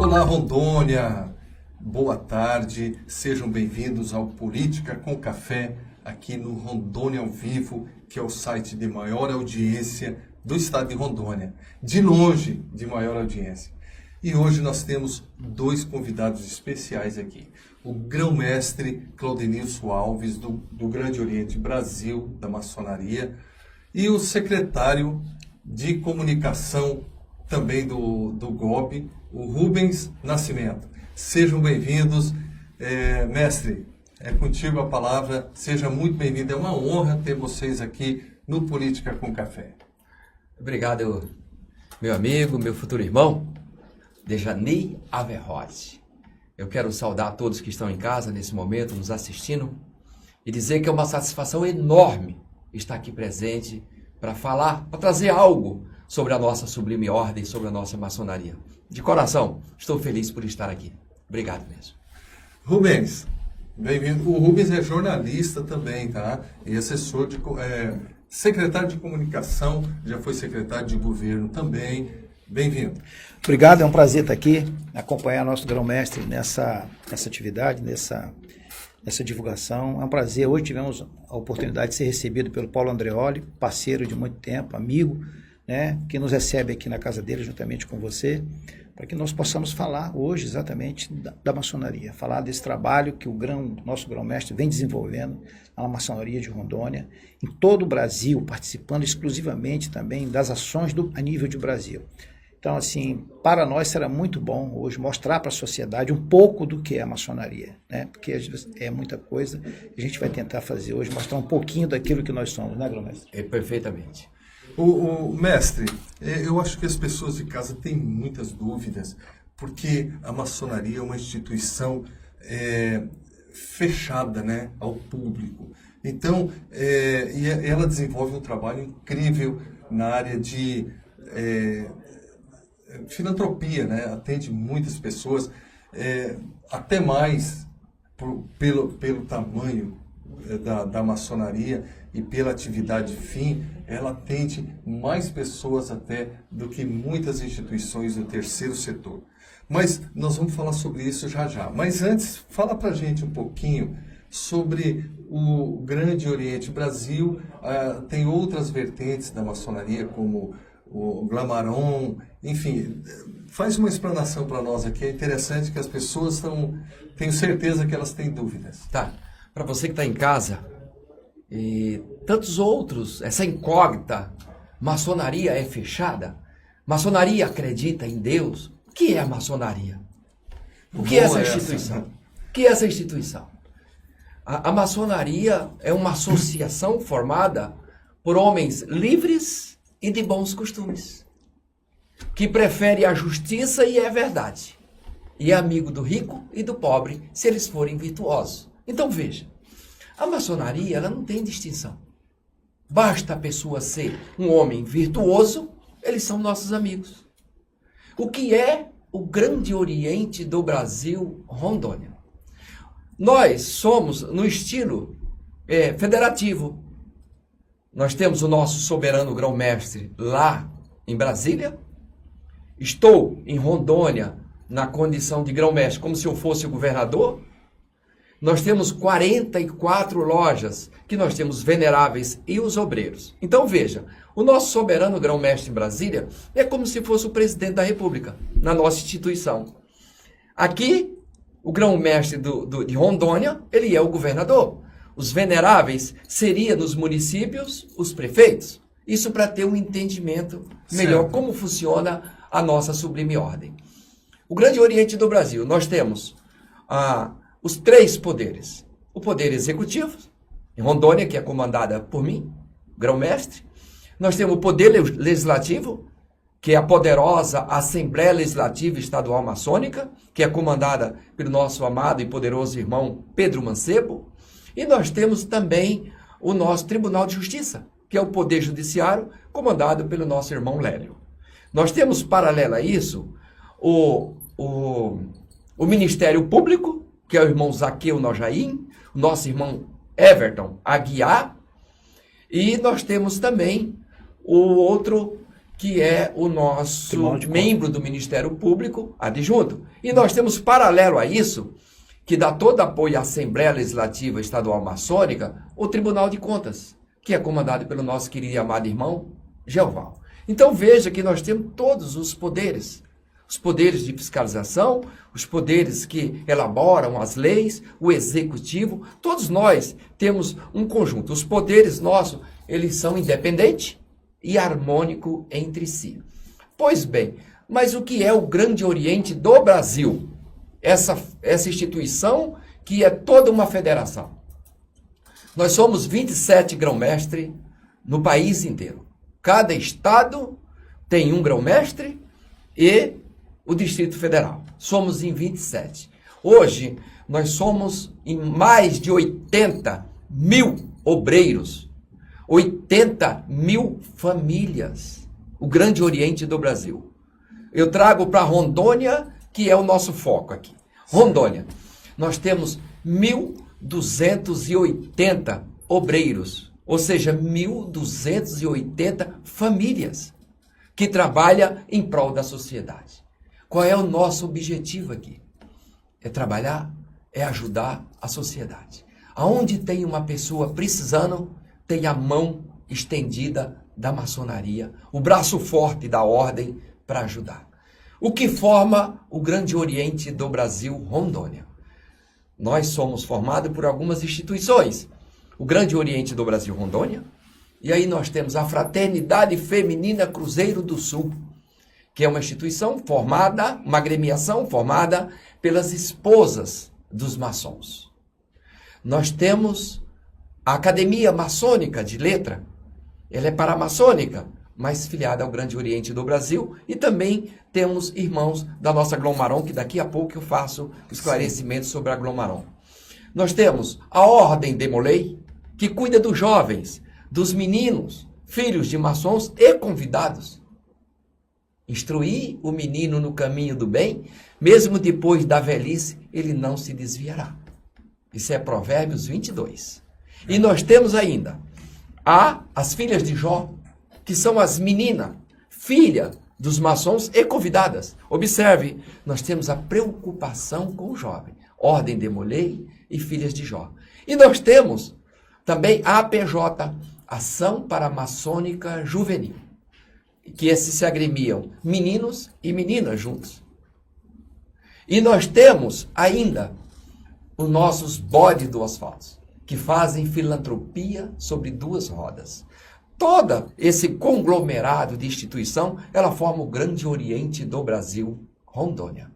Olá, Rondônia! Boa tarde, sejam bem-vindos ao Política com Café, aqui no Rondônia ao Vivo, que é o site de maior audiência do estado de Rondônia. De longe, de maior audiência. E hoje nós temos dois convidados especiais aqui. O grão-mestre Claudenilson Alves, do Grande Oriente Brasil, da maçonaria, e o secretário de comunicação também do GOB, o Rubens Nascimento. Sejam bem-vindos. Mestre, é contigo a palavra. Seja muito bem-vindo. É uma honra ter vocês aqui no Política com Café. Obrigado, meu amigo, meu futuro irmão, Dejani Averroes. Eu quero saudar todos que estão em casa nesse momento, nos assistindo, e dizer que é uma satisfação enorme estar aqui presente para falar, para trazer algo sobre a nossa sublime ordem, sobre a nossa maçonaria. De coração, estou feliz por estar aqui. Obrigado mesmo. Rubens, bem-vindo. O Rubens é jornalista também, tá? E assessor de... secretário de comunicação, já foi secretário de governo também. Bem-vindo. Obrigado, é um prazer estar aqui, acompanhar nosso grão-mestre nessa atividade, nessa divulgação. É um prazer. Hoje tivemos a oportunidade de ser recebido pelo Paulo Andreoli, parceiro de muito tempo, amigo, né, que nos recebe aqui na casa dele, juntamente com você, para que nós possamos falar hoje exatamente da maçonaria, falar desse trabalho que nosso grão-mestre vem desenvolvendo na maçonaria de Rondônia, em todo o Brasil, participando exclusivamente também das ações a nível de Brasil. Então, assim, para nós será muito bom hoje mostrar para a sociedade um pouco do que é a maçonaria, né? Porque é muita coisa, a gente vai tentar fazer hoje, mostrar um pouquinho daquilo que nós somos, né, grão-mestre? Perfeitamente. O mestre, eu acho que as pessoas de casa têm muitas dúvidas, porque a maçonaria é uma instituição fechada, né, ao público. Então, e ela desenvolve um trabalho incrível na área de filantropia, né? Atende muitas pessoas, até mais pelo tamanho da maçonaria e pela atividade fim, ela atende mais pessoas até do que muitas instituições do terceiro setor. Mas nós vamos falar sobre isso já já. Mas antes, fala pra gente um pouquinho sobre o Grande Oriente Brasil. Tem outras vertentes da maçonaria, como o Glamaron, enfim. Faz uma explanação para nós aqui. É interessante que as pessoas tenho certeza que elas têm dúvidas. Tá. Para você que está em casa, e tantos outros, essa incógnita, maçonaria é fechada? Maçonaria acredita em Deus? O que é a maçonaria? O que é essa instituição? O que é essa instituição? A maçonaria é uma associação formada por homens livres e de bons costumes, que prefere a justiça e a verdade, e é amigo do rico e do pobre, se eles forem virtuosos. Então veja, a maçonaria ela não tem distinção. Basta a pessoa ser um homem virtuoso, eles são nossos amigos. O que é o Grande Oriente do Brasil, Rondônia? Nós somos no estilo federativo. Nós temos o nosso soberano grão-mestre lá em Brasília. Estou em Rondônia na condição de grão-mestre, como se eu fosse o governador. Nós temos 44 lojas, que nós temos veneráveis e os obreiros. Então veja, o nosso soberano grão-mestre em Brasília é como se fosse o presidente da República, na nossa instituição. Aqui, o grão-mestre de Rondônia, ele é o governador. Os veneráveis seriam nos municípios os prefeitos. Isso para ter um entendimento melhor certo. Como funciona a nossa sublime ordem. O Grande Oriente do Brasil, nós temos os três poderes. O poder executivo, em Rondônia, que é comandada por mim, grão-mestre. Nós temos o poder legislativo, que é a poderosa Assembleia Legislativa Estadual Maçônica, que é comandada pelo nosso amado e poderoso irmão Pedro Mancebo. E nós temos também o nosso Tribunal de Justiça, que é o poder judiciário, comandado pelo nosso irmão Lélio. Nós temos, paralelo a isso, o Ministério Público, que é o irmão Zaqueu Nojaim, o nosso irmão Everton Aguiar, e nós temos também o outro, que é o nosso Tribunal de membro do Ministério Público adjunto. E nós temos, paralelo a isso, que dá todo apoio à Assembleia Legislativa Estadual Maçônica, o Tribunal de Contas, que é comandado pelo nosso querido e amado irmão Geoval. Então veja que nós temos todos os poderes de fiscalização, os poderes que elaboram as leis, o executivo, todos nós temos um conjunto. Os poderes nossos, eles são independentes e harmônicos entre si. Pois bem, mas o que é o Grande Oriente do Brasil? Essa instituição que é toda uma federação. Nós somos 27 grão-mestre no país inteiro. Cada estado tem um grão-mestre e o Distrito Federal. Somos em 27. Hoje, nós somos em mais de 80 mil obreiros, 80 mil famílias. O Grande Oriente do Brasil. Eu trago para Rondônia, que é o nosso foco aqui. Rondônia. Nós temos 1.280 obreiros, ou seja, 1.280 famílias que trabalham em prol da sociedade. Qual é o nosso objetivo aqui? É trabalhar, é ajudar a sociedade. Aonde tem uma pessoa precisando, tem a mão estendida da maçonaria, o braço forte da ordem para ajudar. O que forma o Grande Oriente do Brasil, Rondônia? Nós somos formados por algumas instituições. O Grande Oriente do Brasil, Rondônia. E aí nós temos a Fraternidade Feminina Cruzeiro do Sul, que é uma instituição formada, uma agremiação formada pelas esposas dos maçons. Nós temos a Academia Maçônica de Letra. Ela é paramaçônica, mas filiada ao Grande Oriente do Brasil, e também temos irmãos da nossa Glom-Marron, que daqui a pouco eu faço esclarecimento sobre a Glom-Marron. Nós temos a Ordem de Molay, que cuida dos jovens, dos meninos, filhos de maçons e convidados. Instruir o menino no caminho do bem, mesmo depois da velhice, ele não se desviará. Isso é Provérbios 22. E nós temos ainda as filhas de Jó, que são as meninas, filha dos maçons e convidadas. Observe, nós temos a preocupação com o jovem. Ordem de Molay e filhas de Jó. E nós temos também a APJ, Ação Paramaçônica Juvenil, que esses se agremiam meninos e meninas juntos. E nós temos ainda os nossos bodes do asfalto, que fazem filantropia sobre duas rodas. Todo esse conglomerado de instituição, ela forma o Grande Oriente do Brasil, Rondônia.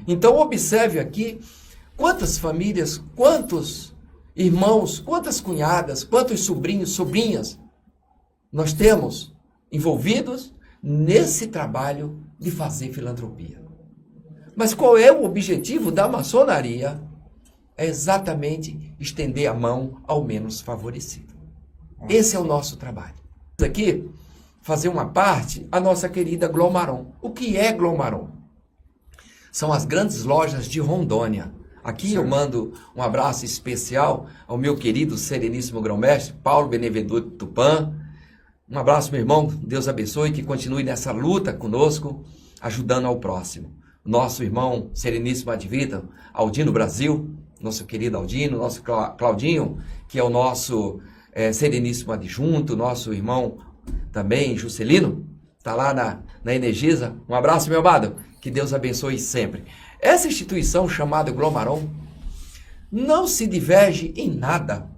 Então, observe aqui quantas famílias, quantos irmãos, quantas cunhadas, quantos sobrinhos, sobrinhas nós temos envolvidos nesse trabalho de fazer filantropia. Mas qual é o objetivo da maçonaria? É exatamente estender a mão ao menos favorecido. Esse é o nosso trabalho. Aqui, fazer uma parte, a nossa querida Glom-Marron. O que é Glom-Marron? São as grandes lojas de Rondônia. Aqui eu mando um abraço especial ao meu querido sereníssimo grão-mestre, Paulo Benevenuto Tupã. Um abraço, meu irmão. Deus abençoe, que continue nessa luta conosco, ajudando ao próximo. Nosso irmão sereníssimo Advita, Aldino Brasil, nosso querido Aldino, nosso Claudinho, que é o nosso sereníssimo adjunto, nosso irmão também, Juscelino, está lá na Energisa. Um abraço, meu amado, que Deus abençoe sempre. Essa instituição chamada Glom-Marron não se diverge em nada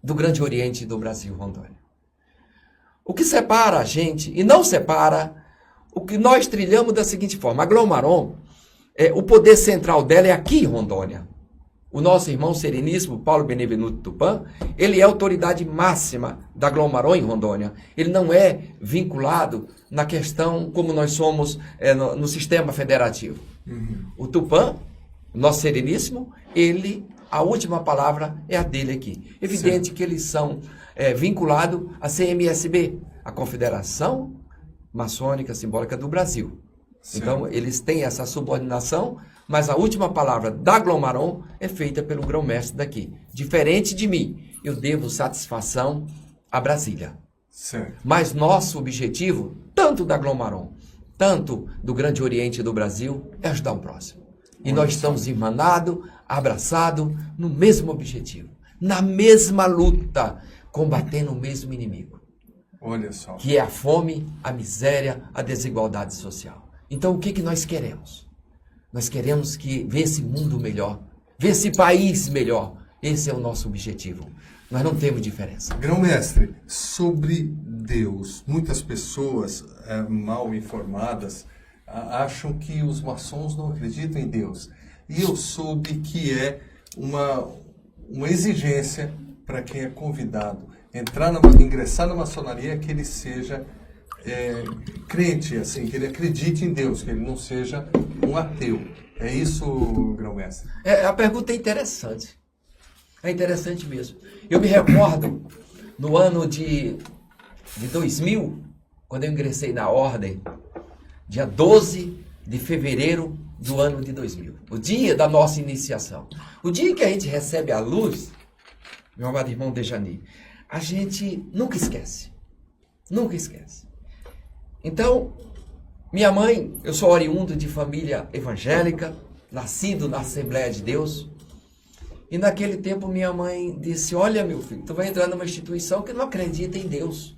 do Grande Oriente do Brasil, Rondônia. O que separa a gente, e não separa, o que nós trilhamos da seguinte forma: a Glom-Marron, o poder central dela é aqui em Rondônia. O nosso irmão sereníssimo, Paulo Benevenuto Tupã, ele é a autoridade máxima da Glom-Marron em Rondônia. Ele não é vinculado na questão como nós somos no sistema federativo. O Tupã, o nosso sereníssimo, a última palavra é a dele aqui. Evidente que eles são vinculados à CMSB, a Confederação Maçônica Simbólica do Brasil. Sim. Então, eles têm essa subordinação, mas a última palavra da Glom-Marron é feita pelo grão-mestre daqui. Diferente de mim, eu devo satisfação a Brasília. Certo. Mas nosso objetivo, tanto da Glomaron, tanto do Grande Oriente do Brasil, é ajudar o próximo. E nós estamos irmanados, abraçados, no mesmo objetivo, na mesma luta, combatendo o mesmo inimigo. Olha só. Que é a fome, a miséria, a desigualdade social. Então o que nós queremos? Nós queremos ver esse mundo melhor, ver esse país melhor. Esse é o nosso objetivo. Nós não temos diferença. Grão-mestre, sobre Deus, muitas pessoas mal informadas acham que os maçons não acreditam em Deus. E eu soube que é uma exigência para quem é convidado ingressar na maçonaria, que ele seja crente, assim, que ele acredite em Deus, que ele não seja um ateu. É isso, Grão-mestre? A pergunta é interessante. É interessante mesmo. Eu me recordo, no ano de 2000, quando eu ingressei na ordem, dia 12 de fevereiro do ano de 2000, o dia da nossa iniciação. O dia em que a gente recebe a luz, meu amado irmão Dejani, a gente nunca esquece. Nunca esquece. Então, minha mãe, eu sou oriundo de família evangélica, nascido na Assembleia de Deus. E naquele tempo minha mãe disse, olha meu filho, tu vai entrar numa instituição que não acredita em Deus.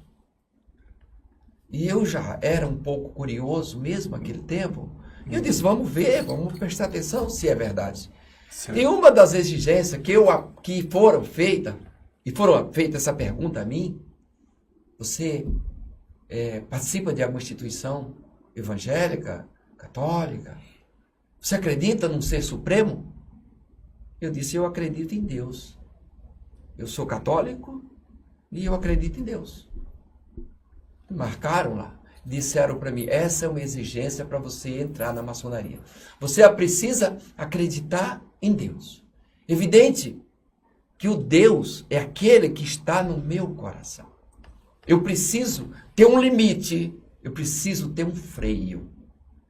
E eu já era um pouco curioso mesmo naquele tempo. E eu disse, vamos ver, vamos prestar atenção se é verdade. Certo. E uma das exigências que foram feitas, e foram feitas essa pergunta a mim, você participa de alguma instituição evangélica, católica? Você acredita num ser supremo? Eu disse, eu acredito em Deus. Eu sou católico e eu acredito em Deus. Marcaram lá. Disseram para mim, essa é uma exigência para você entrar na maçonaria. Você precisa acreditar em Deus. Evidente que o Deus é aquele que está no meu coração. Eu preciso ter um limite, eu preciso ter um freio.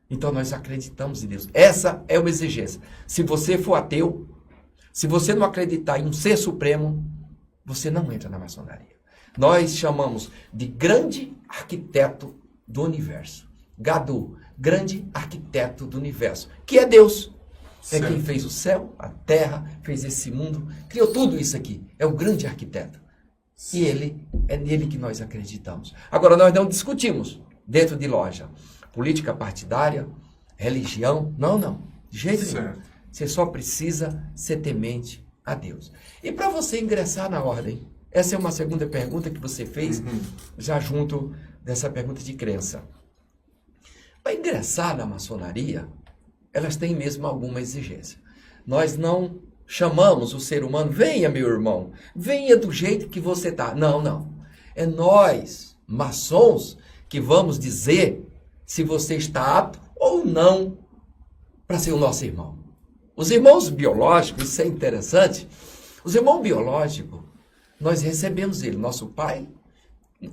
Então nós acreditamos em Deus. Essa é uma exigência. Se você for ateu, se você não acreditar em um ser supremo, você não entra na maçonaria. Nós chamamos de grande arquiteto do universo. Gadu, grande arquiteto do universo, que é Deus. Certo. É quem fez o céu, a terra, fez esse mundo, criou tudo isso aqui. É o grande arquiteto. E é nele que nós acreditamos. Agora, nós não discutimos dentro de loja política partidária, religião. Não. De jeito nenhum. Você só precisa ser temente a Deus. E para você ingressar na ordem, essa é uma segunda pergunta que você fez, já junto dessa pergunta de crença. Para ingressar na maçonaria, elas têm mesmo alguma exigência. Nós não chamamos o ser humano, venha meu irmão, venha do jeito que você está. Não. É nós, maçons, que vamos dizer se você está apto ou não para ser o nosso irmão. Os irmãos biológicos, isso é interessante, os irmãos biológicos, nós recebemos ele, nosso pai,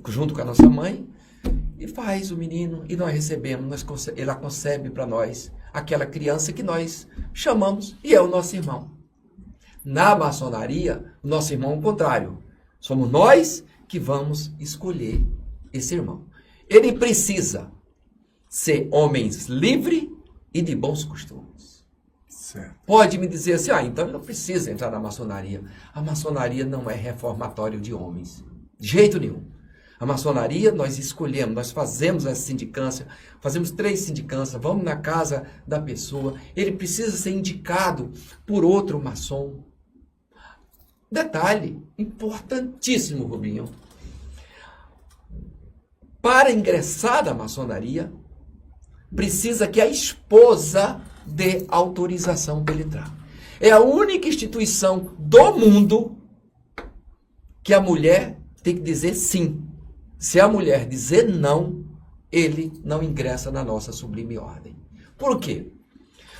junto com a nossa mãe, e faz o menino, e nós recebemos, ele concebe para nós aquela criança que nós chamamos, e é o nosso irmão. Na maçonaria, o nosso irmão é o contrário. Somos nós que vamos escolher esse irmão. Ele precisa ser homem livre e de bons costumes. Certo. Pode me dizer assim, então ele não precisa entrar na maçonaria. A maçonaria não é reformatório de homens. De jeito nenhum. A maçonaria nós escolhemos, nós fazemos essa sindicância, fazemos 3 sindicâncias, vamos na casa da pessoa, ele precisa ser indicado por outro maçom. Detalhe importantíssimo, Rubinho. Para ingressar na maçonaria, precisa que a esposa dê autorização para ele entrar. É a única instituição do mundo que a mulher tem que dizer sim. Se a mulher dizer não, ele não ingressa na nossa sublime ordem. Por quê?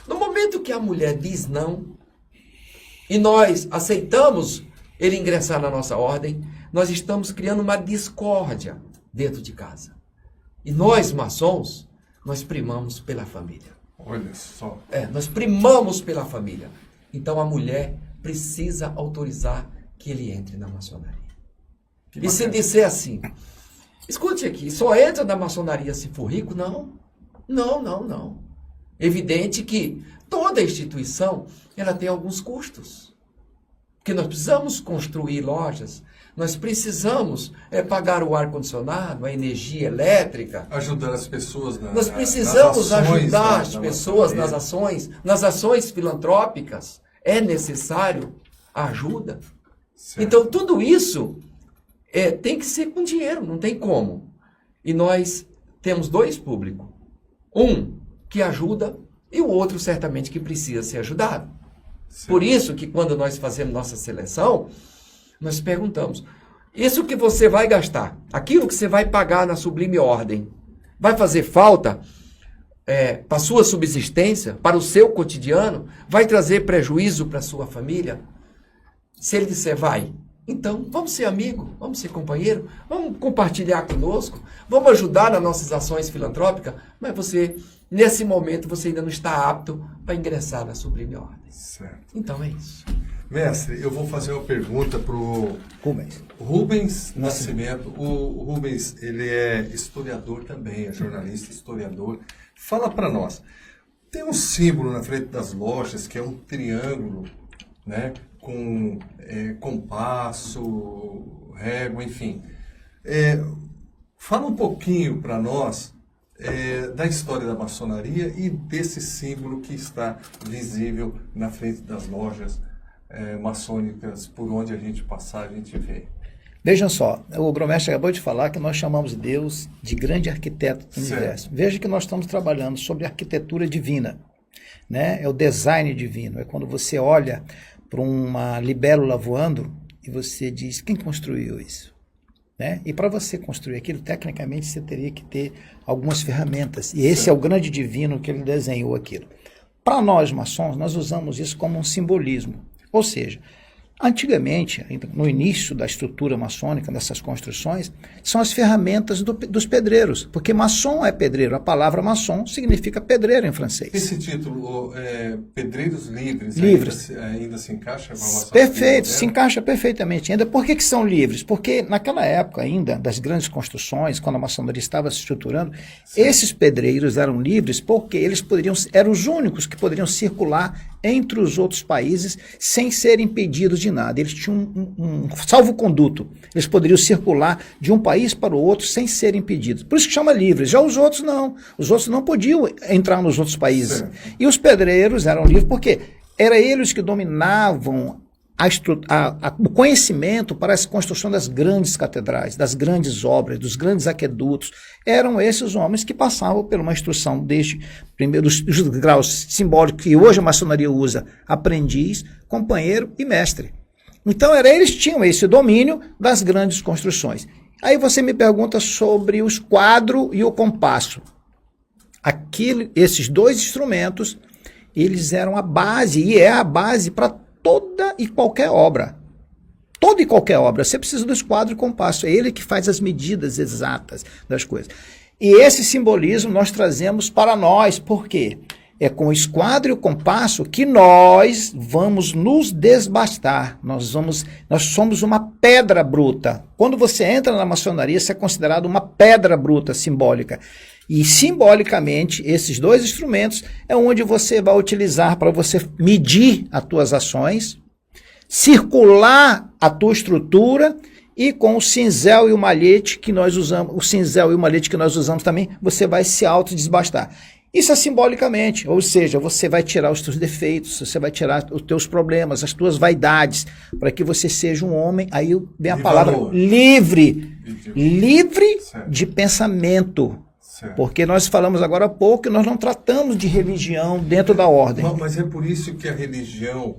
No momento que a mulher diz não, e nós aceitamos ele ingressar na nossa ordem, nós estamos criando uma discórdia dentro de casa. E nós, maçons, nós primamos pela família. Olha só. Nós primamos pela família. Então a mulher precisa autorizar que ele entre na maçonaria. E se disser assim, Escute aqui, só entra na maçonaria se for rico? Não. Não, não, não. Evidente que toda instituição, ela tem alguns custos. Porque nós precisamos construir lojas, nós precisamos pagar o ar-condicionado, a energia elétrica. Ajudar as pessoas nós precisamos ajudar as pessoas nas ações filantrópicas. É necessário a ajuda. Certo. Então, tudo isso tem que ser com dinheiro, não tem como. E nós temos dois públicos. Um que ajuda e o outro certamente que precisa ser ajudado. Certo. Por isso que quando nós fazemos nossa seleção, nós perguntamos, isso que você vai gastar, aquilo que você vai pagar na sublime ordem, vai fazer falta para a sua subsistência, para o seu cotidiano? Vai trazer prejuízo para a sua família? Se ele disser vai, então vamos ser amigo, vamos ser companheiro, vamos compartilhar conosco, vamos ajudar nas nossas ações filantrópicas, mas você, nesse momento, você ainda não está apto para ingressar na sublime ordem. Certo. Então é isso. Mestre, eu vou fazer uma pergunta para o Rubens Nascimento. O Rubens, ele é historiador também, é jornalista, historiador. Fala para nós, tem um símbolo na frente das lojas que é um triângulo, né, com compasso, régua, enfim. Fala um pouquinho para nós da história da maçonaria e desse símbolo que está visível na frente das lojas maçônicas, por onde a gente passar, a gente vê. Vejam só, o Grão-Mestre acabou de falar que nós chamamos Deus de grande arquiteto do universo. Veja que nós estamos trabalhando sobre arquitetura divina, né? É o design divino, é quando você olha para uma libélula voando e você diz, quem construiu isso? Né? E para você construir aquilo, tecnicamente você teria que ter algumas ferramentas, e esse é o grande divino que ele desenhou aquilo. Para nós maçons, nós usamos isso como um simbolismo, ou seja, antigamente, no início da estrutura maçônica, dessas construções, são as ferramentas dos pedreiros, porque maçom é pedreiro, a palavra maçom significa pedreiro em francês. Esse título, Pedreiros Livres, ainda se encaixa com a maçonaria? Perfeito, se encaixa perfeitamente. Ainda por que são livres? Porque naquela época ainda, das grandes construções, quando a maçonaria estava se estruturando, esses pedreiros eram livres porque eles eram os únicos que poderiam circular entre os outros países sem serem impedidos de nada. Eles tinham um salvo-conduto. Eles poderiam circular de um país para o outro sem serem impedidos. Por isso que chama livres. Já os outros não. Os outros não podiam entrar nos outros países. Certo. E os pedreiros eram livres porque eram eles que dominavam o conhecimento para a construção das grandes catedrais, das grandes obras, dos grandes aquedutos. Eram esses homens que passavam por uma instrução desde primeiro os graus simbólicos que hoje a maçonaria usa, aprendiz, companheiro e mestre. Então eles tinham esse domínio das grandes construções. Aí você me pergunta sobre os quadro e o compasso. Esses dois instrumentos, eles eram a base, e é a base para toda e qualquer obra. Toda e qualquer obra. Você precisa do esquadro e compasso. É ele que faz as medidas exatas das coisas. E esse simbolismo nós trazemos para nós. Por quê? É com o esquadro e o compasso que nós vamos nos desbastar. Nós somos uma pedra bruta. Quando você entra na maçonaria, você é considerado uma pedra bruta simbólica. E simbolicamente, esses dois instrumentos é onde você vai utilizar para você medir as tuas ações, circular a tua estrutura, e com o cinzel e o malhete que nós usamos, também, você vai se autodesbastar. Isso é simbolicamente, ou seja, você vai tirar os teus defeitos, você vai tirar os teus problemas, as tuas vaidades, para que você seja um homem, aí vem a palavra livre de pensamento. Certo. Porque nós falamos agora há pouco que nós não tratamos de religião dentro da ordem. Mas é por isso que a religião,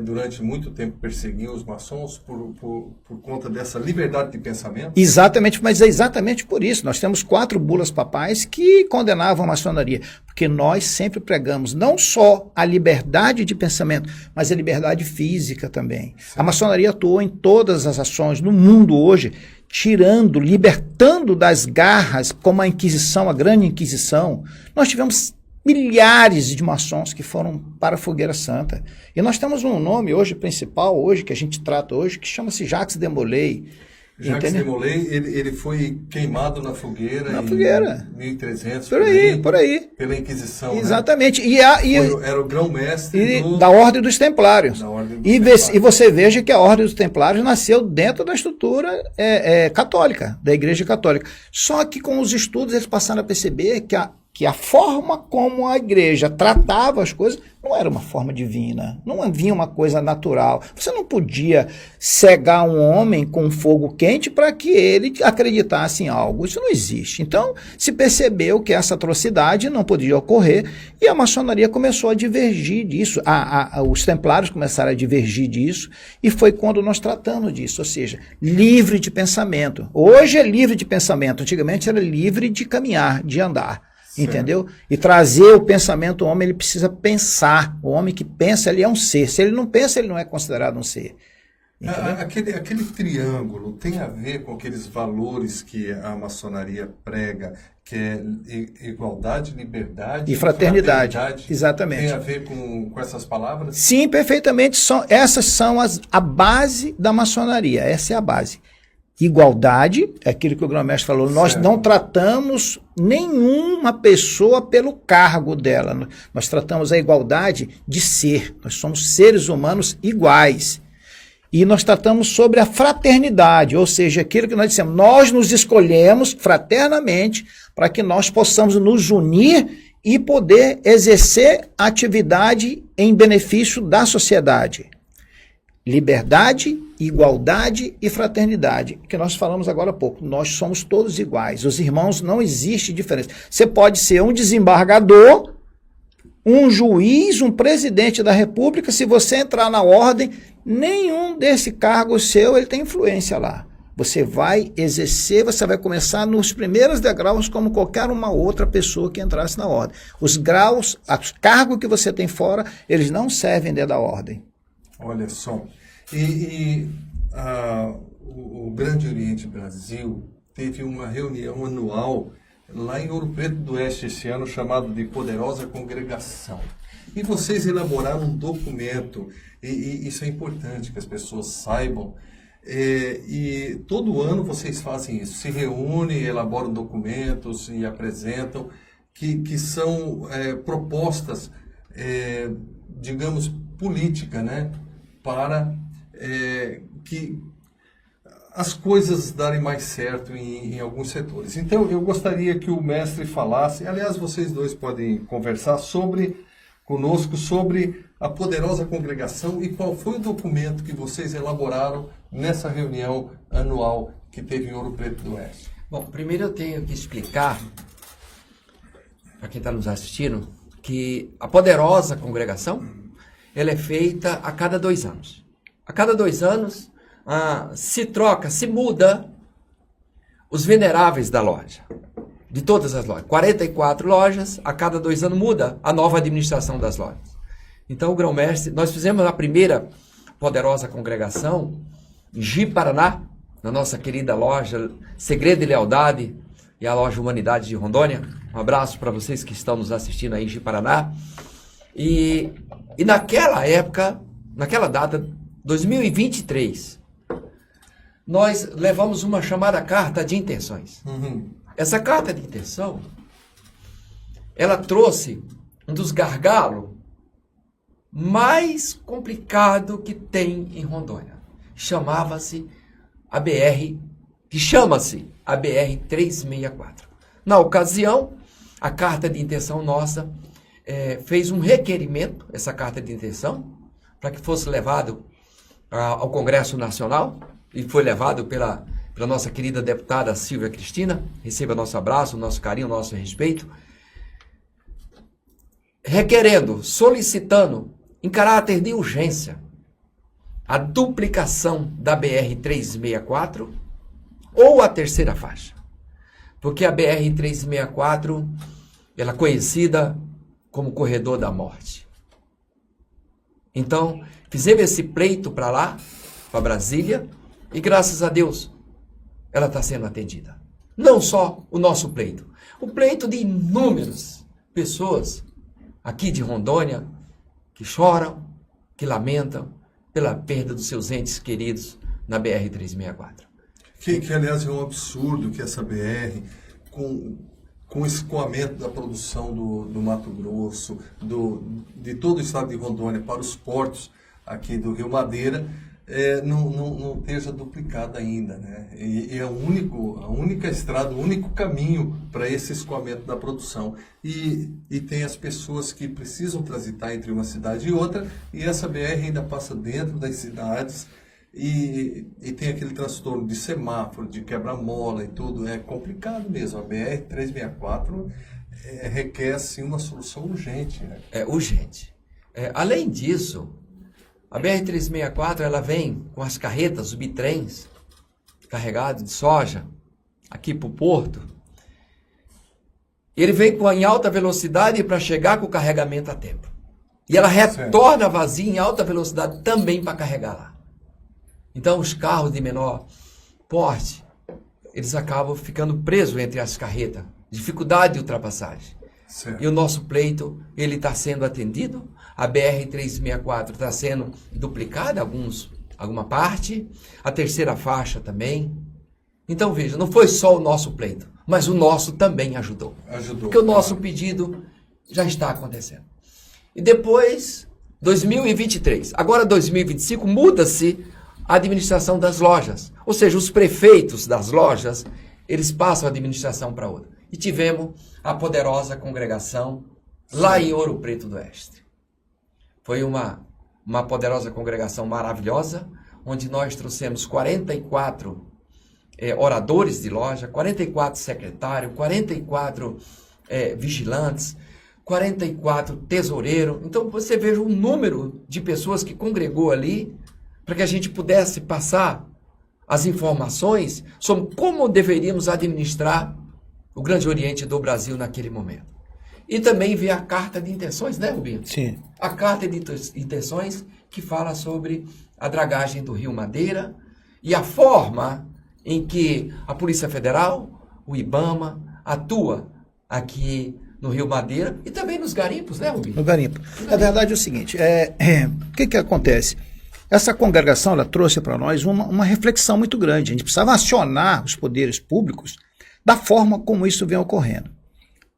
durante muito tempo, perseguiu os maçons por conta dessa liberdade de pensamento? Exatamente, mas é exatamente por isso. Nós temos 4 bulas papais que condenavam a maçonaria, porque nós sempre pregamos não só a liberdade de pensamento, mas a liberdade física também. Certo. A maçonaria atuou em todas as ações no mundo hoje, libertando das garras, como a Inquisição, a Grande Inquisição. Nós tivemos milhares de maçons que foram para a Fogueira Santa. E nós temos um nome hoje principal, que a gente trata hoje, que chama-se Jacques de Molay. Entendeu? de Molay, ele foi queimado na fogueira Na em fogueira. 1300, Por aí. pela Inquisição, Exatamente. Era o grão-mestre da Ordem dos Templários. Da Ordem dos E Templários. você veja que a Ordem dos Templários nasceu dentro da estrutura católica, da Igreja Católica. Só que com os estudos eles passaram a perceber que a forma como a igreja tratava as coisas não era uma forma divina, não havia uma coisa natural. Você não podia cegar um homem com fogo quente para que ele acreditasse em algo. Isso não existe. Então, se percebeu que essa atrocidade não podia ocorrer e a maçonaria começou a divergir disso. Os templários começaram a divergir disso e foi quando nós tratamos disso, ou seja, livre de pensamento. Hoje é livre de pensamento, antigamente era livre de caminhar, de andar. Entendeu? E trazer o pensamento, o homem ele precisa pensar. O homem que pensa, ele é um ser. Se ele não pensa, ele não é considerado um ser. Aquele triângulo tem a ver com aqueles valores que a maçonaria prega, que é igualdade, liberdade e fraternidade. Exatamente. Tem a ver com essas palavras? Sim, perfeitamente. Essas são a base da maçonaria. Essa é a base. Igualdade, é aquilo que o grão-mestre falou, nós não tratamos nenhuma pessoa pelo cargo dela, nós tratamos a igualdade de ser, nós somos seres humanos iguais. E nós tratamos sobre a fraternidade, ou seja, aquilo que nós dissemos, nós nos escolhemos fraternamente para que nós possamos nos unir e poder exercer atividade em benefício da sociedade. Liberdade, igualdade e fraternidade, que nós falamos agora há pouco. Nós somos todos iguais. Os irmãos, não existe diferença. Você pode ser um desembargador, um juiz, um presidente da república, se você entrar na ordem, nenhum desse cargo seu ele tem influência lá. Você vai exercer, você vai começar nos primeiros degraus como qualquer uma outra pessoa que entrasse na ordem. Os graus, os cargos que você tem fora, eles não servem dentro da ordem. Olha só, o Grande Oriente Brasil teve uma reunião anual lá em Ouro Preto do Oeste esse ano, chamado de Poderosa Congregação. E vocês elaboraram um documento, e isso é importante que as pessoas saibam, e todo ano vocês fazem isso, se reúnem, elaboram documentos e apresentam, que são propostas, digamos, política, né? Para que as coisas darem mais certo em alguns setores. Então, eu gostaria que o mestre falasse, aliás, vocês dois podem conversar conosco sobre a Poderosa Congregação e qual foi o documento que vocês elaboraram nessa reunião anual que teve em Ouro Preto do Oeste. Bom, primeiro eu tenho que explicar, para quem está nos assistindo, que a Poderosa Congregação ela é feita a cada 2 anos. A cada 2 anos se muda os veneráveis da loja, de todas as lojas. 44 lojas, a cada 2 anos muda a nova administração das lojas. Então o grão-mestre, nós fizemos a primeira Poderosa Congregação em Ji-Paraná, na nossa querida loja Segredo e Lealdade e a loja Humanidade de Rondônia. Um abraço para vocês que estão nos assistindo aí em Ji-Paraná. E naquela época, naquela data, 2023, nós levamos uma chamada carta de intenções. Essa carta de intenção, ela trouxe um dos gargalos mais complicado que tem em Rondônia. Chama-se a BR-364. Na ocasião, a carta de intenção nossa fez um requerimento, essa carta de intenção, para que fosse levado ao Congresso Nacional, e foi levado pela nossa querida deputada Silvia Cristina. Receba nosso abraço, nosso carinho, nosso respeito. Requerendo, solicitando, em caráter de urgência, a duplicação da BR-364 ou a terceira faixa. Porque a BR-364, ela é conhecida como corredor da morte. Então, fizemos esse pleito para lá, para Brasília, e graças a Deus, ela está sendo atendida. Não só o nosso pleito, o pleito de inúmeras pessoas aqui de Rondônia que choram, que lamentam pela perda dos seus entes queridos na BR-364. Que aliás é um absurdo que essa BR, com o escoamento da produção do Mato Grosso, de todo o estado de Rondônia para os portos aqui do Rio Madeira, não esteja duplicada ainda, né? E é a única estrada, o único caminho para esse escoamento da produção. E tem as pessoas que precisam transitar entre uma cidade e outra, e essa BR ainda passa dentro das cidades, e tem aquele transtorno de semáforo, de quebra-mola e tudo. É complicado mesmo. A BR-364 requer, assim, uma solução urgente, né? É urgente. Além disso, a BR-364 ela vem com as carretas, os bitrens, carregados de soja, aqui para o porto. Ele vem em alta velocidade para chegar com o carregamento a tempo. E ela retorna vazia em alta velocidade também para carregar lá. Então, os carros de menor porte, eles acabam ficando presos entre as carretas. Dificuldade de ultrapassagem. Certo. E o nosso pleito, ele está sendo atendido. A BR-364 está sendo duplicada, alguma parte. A terceira faixa também. Então, veja, não foi só o nosso pleito, mas o nosso também ajudou. Porque o nosso pedido já está acontecendo. E depois, 2023. Agora, 2025, muda-se a administração das lojas. Ou seja, os prefeitos das lojas, eles passam a administração para outra. E tivemos a poderosa congregação lá em Ouro Preto do Oeste. Foi uma poderosa congregação maravilhosa, onde nós trouxemos 44 oradores de loja, 44 secretários, 44 vigilantes, 44 tesoureiros. Então você veja o número de pessoas que congregou ali, para que a gente pudesse passar as informações sobre como deveríamos administrar o Grande Oriente do Brasil naquele momento. E também ver a carta de intenções, né, Rubinho? Sim. A carta de intenções que fala sobre a dragagem do Rio Madeira e a forma em que a Polícia Federal, o IBAMA, atua aqui no Rio Madeira e também nos garimpos, né, Rubinho? No garimpo. A verdade é o seguinte, o que acontece? Essa congregação ela trouxe para nós uma reflexão muito grande. A gente precisava acionar os poderes públicos da forma como isso vem ocorrendo.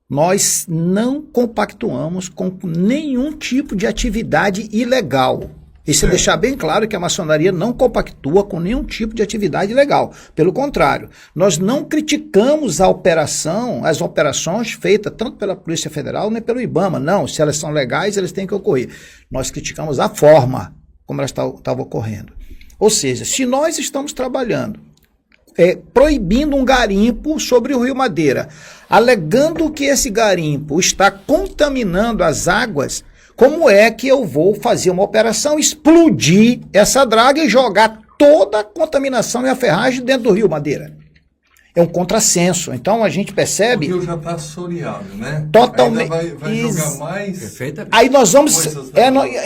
Nós não compactuamos com nenhum tipo de atividade ilegal. Isso é deixar bem claro que a maçonaria não compactua com nenhum tipo de atividade ilegal. Pelo contrário, nós não criticamos as operações feitas tanto pela Polícia Federal nem pelo IBAMA. Não, se elas são legais, elas têm que ocorrer. Nós criticamos a forma como elas estavam ocorrendo. Ou seja, se nós estamos trabalhando proibindo um garimpo sobre o Rio Madeira, alegando que esse garimpo está contaminando as águas, como é que eu vou fazer uma operação, explodir essa draga e jogar toda a contaminação e a ferragem dentro do Rio Madeira? É um contrassenso. Então a gente percebe... O rio já está assoreado, né? Totalmente. Ainda vai jogar mais... Perfeitamente. Aí nós vamos...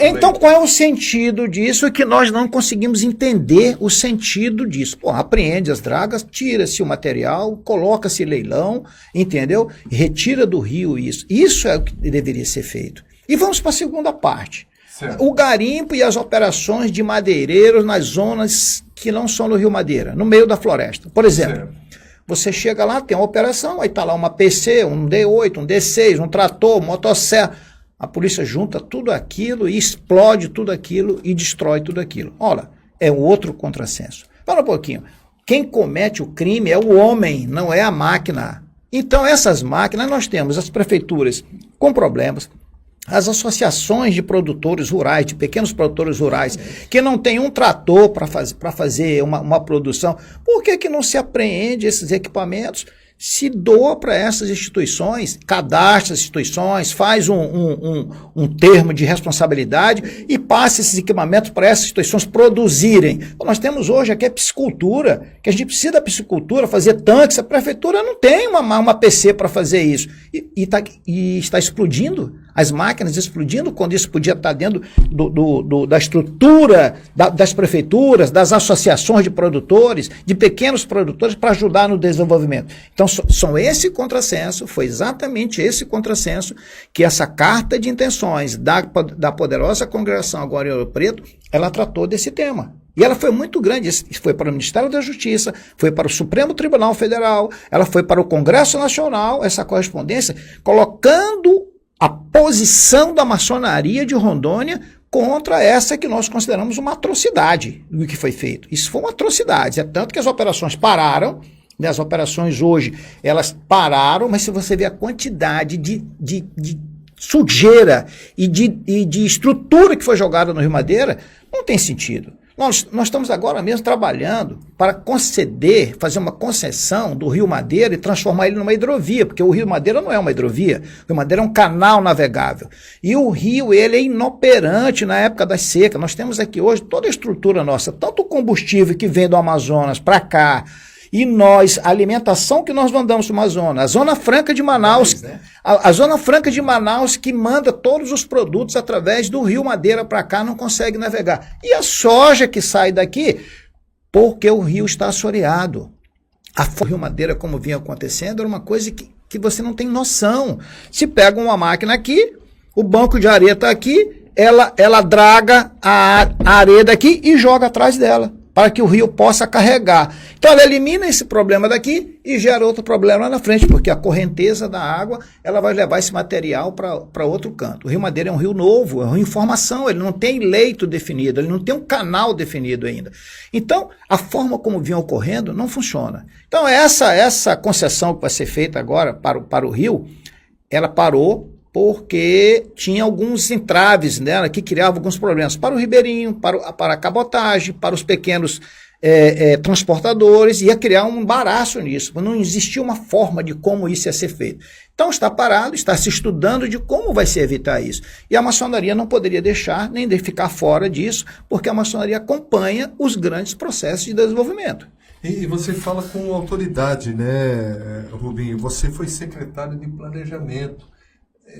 Então qual é o sentido disso? É que nós não conseguimos entender o sentido disso. Pô, apreende as dragas, tira-se o material, coloca-se leilão, entendeu? E retira do rio isso. Isso é o que deveria ser feito. E vamos para a segunda parte. Certo. O garimpo e as operações de madeireiros nas zonas que não são no Rio Madeira, no meio da floresta. Por exemplo... Certo. Você chega lá, tem uma operação, aí está lá uma PC, um D8, um D6, um trator, motosserra. A polícia junta tudo aquilo e explode tudo aquilo e destrói tudo aquilo. Olha, é um outro contrassenso. Para um pouquinho. Quem comete o crime é o homem, não é a máquina. Então, essas máquinas, nós temos as prefeituras com problemas, as associações de produtores rurais, de pequenos produtores rurais, que não tem um trator para fazer uma produção. Por que não se apreende esses equipamentos, se doa para essas instituições, cadastra as instituições, faz um termo de responsabilidade e passa esses equipamentos para essas instituições produzirem? Então, nós temos hoje aqui a piscicultura, que a gente precisa da piscicultura, fazer tanques, a prefeitura não tem uma PC para fazer isso. E está explodindo, as máquinas explodindo, quando isso podia estar dentro da estrutura das prefeituras, das associações de produtores, de pequenos produtores, para ajudar no desenvolvimento. Então, foi exatamente esse contrassenso que essa carta de intenções da poderosa congregação agora em Ouro Preto, ela tratou desse tema. E ela foi muito grande, isso foi para o Ministério da Justiça, foi para o Supremo Tribunal Federal, ela foi para o Congresso Nacional, essa correspondência, colocando a posição da maçonaria de Rondônia contra essa que nós consideramos uma atrocidade do que foi feito. Isso foi uma atrocidade, é tanto que as operações pararam, né, as operações hoje, elas pararam, mas se você vê a quantidade de sujeira e de estrutura que foi jogada no Rio Madeira, não tem sentido. Nós estamos agora mesmo trabalhando para conceder, fazer uma concessão do Rio Madeira e transformar ele numa hidrovia, porque o Rio Madeira não é uma hidrovia, o Rio Madeira é um canal navegável. E o rio, ele é inoperante na época da seca. Nós temos aqui hoje toda a estrutura nossa, tanto o combustível que vem do Amazonas para cá, e a alimentação que nós mandamos para o Amazonas, a Zona Franca de Manaus, a Zona Franca de Manaus que manda todos os produtos através do Rio Madeira para cá, não consegue navegar. E a soja que sai daqui, porque o rio está assoreado. O Rio Madeira, como vinha acontecendo, era uma coisa que você não tem noção. Se pega uma máquina aqui, o banco de areia está aqui, ela draga a areia daqui e joga atrás dela, para que o rio possa carregar. Então ela elimina esse problema daqui e gera outro problema lá na frente, porque a correnteza da água, ela vai levar esse material para outro canto. O Rio Madeira é um rio novo, é um rio em formação, ele não tem leito definido, ele não tem um canal definido ainda. Então, a forma como vinha ocorrendo não funciona. Então essa concessão que vai ser feita agora para o rio, ela parou porque tinha alguns entraves nela que criavam alguns problemas para o ribeirinho, para a cabotagem, para os pequenos transportadores, ia criar um embaraço nisso, não existia uma forma de como isso ia ser feito. Então está parado, está se estudando de como vai se evitar isso. E a maçonaria não poderia deixar, nem de ficar fora disso, porque a maçonaria acompanha os grandes processos de desenvolvimento. E você fala com autoridade, né, Rubinho? Você foi secretário de planejamento.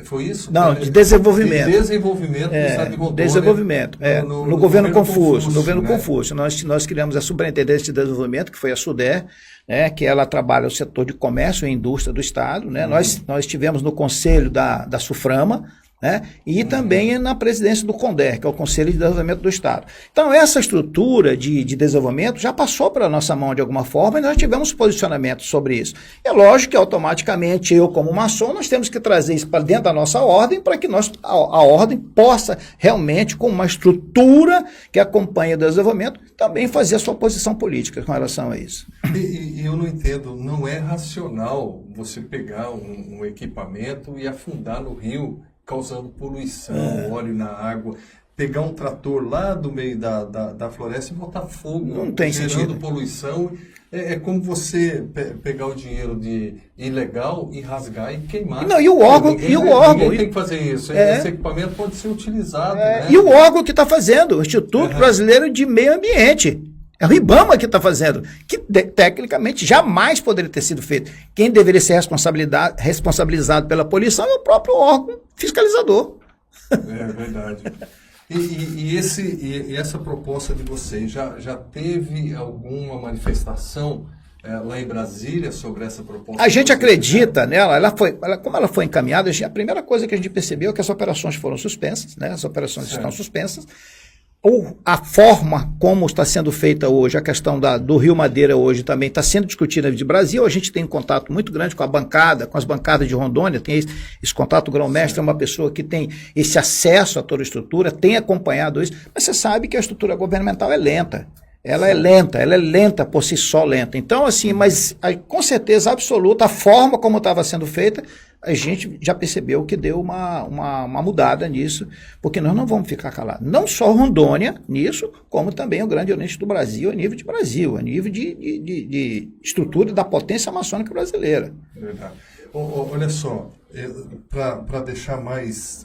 Foi isso? Não, de desenvolvimento. De desenvolvimento do Estado de Rondônia. Desenvolvimento, no governo Confúcio. No governo né? Confúcio. Nós criamos a Superintendência de Desenvolvimento, que foi a SUDER, né, que ela trabalha o setor de comércio e indústria do Estado. Né? Nós tivemos no conselho da SUFRAMA, né? E também na presidência do CONDER, que é o Conselho de Desenvolvimento do Estado. Então, essa estrutura de desenvolvimento já passou para a nossa mão de alguma forma e nós tivemos posicionamento sobre isso. É lógico que, automaticamente, eu, como maçom, nós temos que trazer isso para dentro da nossa ordem para que a ordem possa realmente, com uma estrutura que acompanhe o desenvolvimento, também fazer a sua posição política com relação a isso. E eu não entendo, não é racional você pegar um equipamento e afundar no rio, causando poluição, óleo na água, pegar um trator lá do meio da floresta e botar fogo, não tem gerando sentido. Poluição. É como você pegar o dinheiro ilegal e rasgar e queimar. Não, e o órgão... Ninguém tem que fazer isso. Esse equipamento pode ser utilizado. Né? E o órgão que está fazendo, o Instituto Brasileiro de Meio Ambiente. É o IBAMA que está fazendo, que tecnicamente jamais poderia ter sido feito. Quem deveria ser responsabilizado pela poluição é o próprio órgão fiscalizador. É verdade. E essa proposta de vocês, já teve alguma manifestação lá em Brasília sobre essa proposta? A gente acredita nela, como ela foi encaminhada, a primeira coisa que a gente percebeu é que as operações foram suspensas, né? As operações estão suspensas. Ou a forma como está sendo feita hoje, a questão do Rio Madeira hoje também está sendo discutida de Brasil. A gente tem um contato muito grande com as bancadas de Rondônia, tem esse contato. O grão-mestre é uma pessoa que tem esse acesso a toda a estrutura, tem acompanhado isso, mas você sabe que a estrutura governamental é lenta. Ela é lenta por si só, lenta. Então, assim, mas com certeza absoluta, a forma como estava sendo feita, a gente já percebeu que deu uma mudada nisso, porque nós não vamos ficar calados. Não só Rondônia nisso, como também o Grande Oriente do Brasil, a nível de Brasil, a nível de estrutura da potência maçônica brasileira. Verdade. Olha só, para deixar mais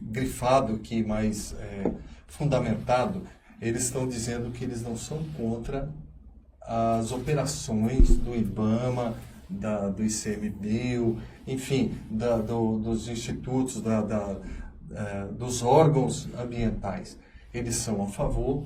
grifado aqui, mais fundamentado, eles estão dizendo que eles não são contra as operações do IBAMA, do ICMBio, enfim, dos institutos, dos órgãos ambientais. Eles são a favor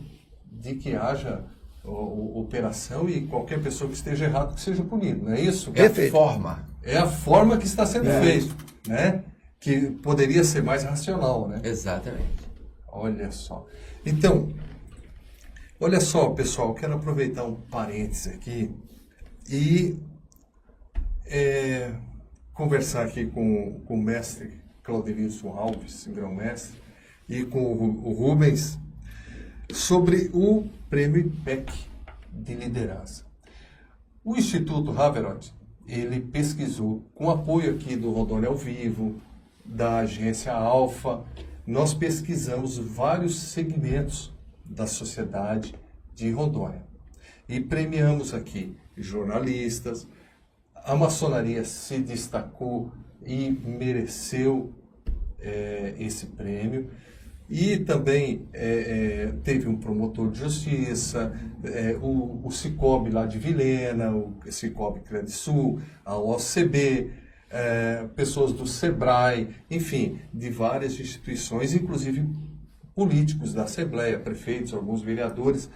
de que haja operação e qualquer pessoa que esteja errado que seja punido, não é isso? É a forma. É a forma que está sendo feito, né? Que poderia ser mais racional, né? Exatamente. Olha só. Então, Olha só, pessoal, quero aproveitar um parênteses aqui e conversar aqui com o mestre Claudenilson Alves, grão-mestre, e com o Rubens, sobre o prêmio IPEC de liderança. O Instituto Haverot, ele pesquisou, com apoio aqui do Rondônia ao Vivo, da agência Alfa, nós pesquisamos vários segmentos da sociedade de Rondônia. E premiamos aqui jornalistas, a maçonaria se destacou e mereceu esse prêmio. E também teve um promotor de justiça, o Cicobi lá de Vilhena, o Cicobi Credisul, a OCB, pessoas do SEBRAE, enfim, de várias instituições, inclusive políticos da Assembleia, prefeitos, alguns vereadores.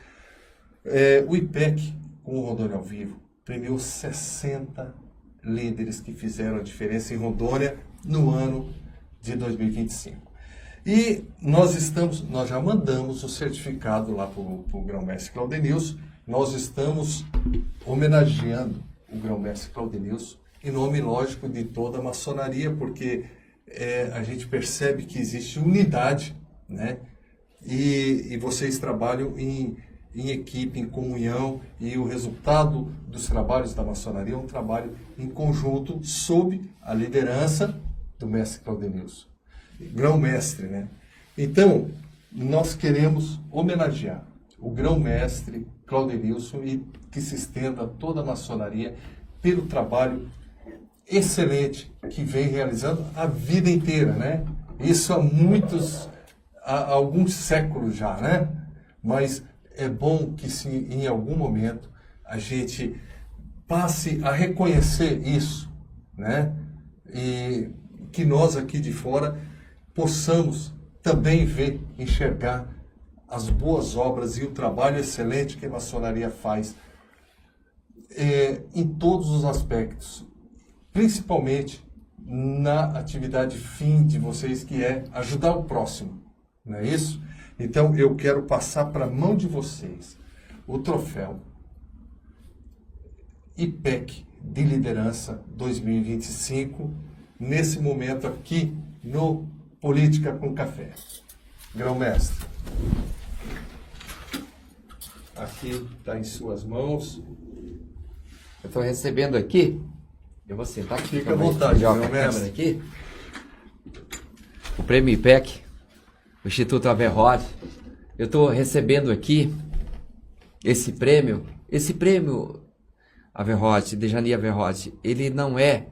O IPEC, com o Rondônia ao Vivo, premiou 60 líderes que fizeram a diferença em Rondônia no ano de 2025. E nós já mandamos o certificado lá para o grão-mestre Claudenilson. Nós estamos homenageando o grão-mestre Claudenilson em nome, lógico, de toda a maçonaria, porque a gente percebe que existe unidade, né? E vocês trabalham em equipe, em comunhão, e o resultado dos trabalhos da maçonaria é um trabalho em conjunto sob a liderança do mestre Claudenilson. Grão-mestre, né? Então, nós queremos homenagear o grão-mestre Claudenilson e que se estenda a toda a maçonaria pelo trabalho excelente que vem realizando a vida inteira, né? Isso há alguns séculos já, né? Mas é bom que se em algum momento a gente passe a reconhecer isso, né? E que nós aqui de fora possamos também ver, enxergar as boas obras e o trabalho excelente que a maçonaria faz em todos os aspectos, principalmente na atividade fim de vocês, que é ajudar o próximo, não é isso? Então eu quero passar para a mão de vocês o troféu IPEC de Liderança 2025, nesse momento aqui no Política com Café. Grão-mestre, aqui está em suas mãos. Eu estou recebendo aqui, eu vou sentar aqui. Fica à vontade, câmera aqui. O prêmio IPEC, o Instituto Averroes. Eu estou recebendo aqui esse prêmio Averroes, Dejani Averroes, ele não é